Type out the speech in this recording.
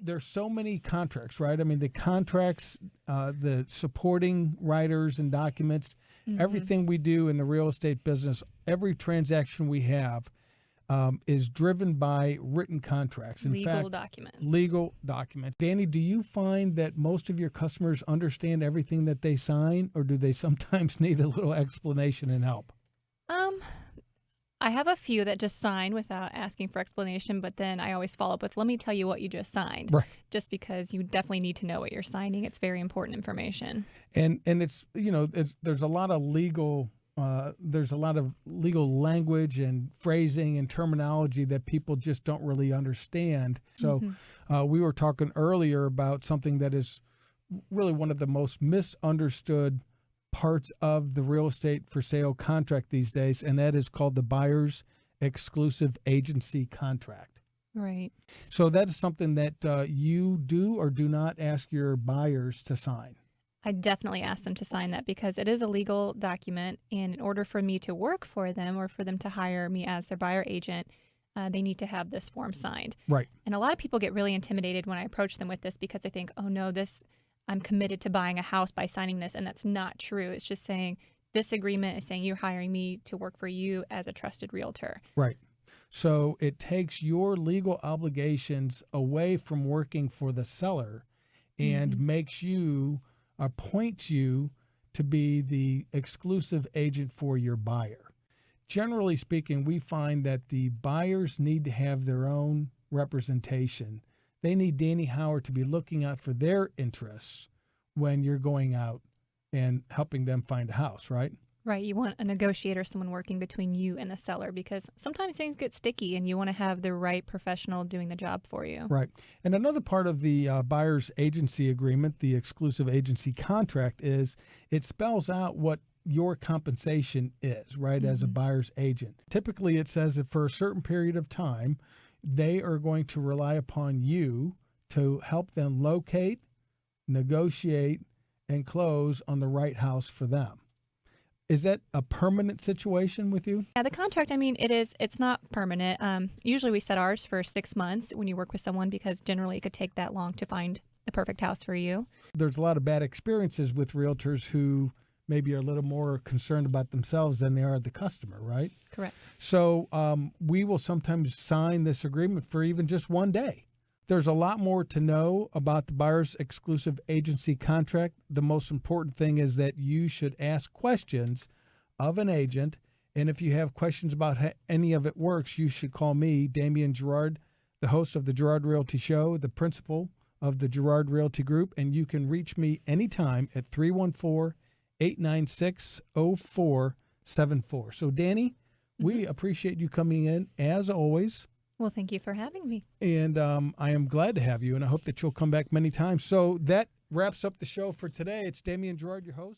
there's so many contracts, right? I mean, the contracts, the supporting writers and documents, everything we do in the real estate business, every transaction we have is driven by written contracts. In legal fact, documents. Legal documents. Danny, do you find that most of your customers understand everything that they sign, or do they sometimes need a little explanation and help? I have a few that just sign without asking for explanation, but then I always follow up with, let me tell you what you just signed. Right. Just because you definitely need to know what you're signing. It's very important information. And it's, there's a lot of legal language and phrasing and terminology that people just don't really understand. So we were talking earlier about something that is really one of the most misunderstood parts of the real estate for sale contract these days, and that is called the buyer's exclusive agency contract. Right. So that is something that you do or do not ask your buyers to sign. I definitely ask them to sign that because it is a legal document, and in order for me to work for them or for them to hire me as their buyer agent, they need to have this form signed. Right. And a lot of people get really intimidated when I approach them with this because they think, oh no, I'm committed to buying a house by signing this, and that's not true. It's just saying this agreement is saying you're hiring me to work for you as a trusted realtor. Right. So it takes your legal obligations away from working for the seller and appoints you to be the exclusive agent for your buyer. Generally speaking, we find that the buyers need to have their own representation. They need Danni Hauer to be looking out for their interests when you're going out and helping them find a house, right? Right. You want a negotiator, someone working between you and the seller, because sometimes things get sticky and you want to have the right professional doing the job for you. Right. And another part of the buyer's agency agreement, the exclusive agency contract, is it spells out what your compensation is, right, as a buyer's agent. Typically, it says that for a certain period of time, they are going to rely upon you to help them locate, negotiate, and close on the right house for them. Is that a permanent situation with you? Yeah, the contract, I mean, it's not permanent. Usually we set ours for 6 months when you work with someone because generally it could take that long to find the perfect house for you. There's a lot of bad experiences with realtors who maybe are a little more concerned about themselves than they are the customer, right? Correct. So we will sometimes sign this agreement for even just one day. There's a lot more to know about the buyer's exclusive agency contract. The most important thing is that you should ask questions of an agent. And if you have questions about how any of it works, you should call me, Damian Gerard, the host of the Gerard Realty Show, the principal of the Gerard Realty Group. And you can reach me anytime at 314-896-0474. So, Danny, we appreciate you coming in as always. Well, thank you for having me. And I am glad to have you, and I hope that you'll come back many times. So that wraps up the show for today. It's Damian Gerard, your host.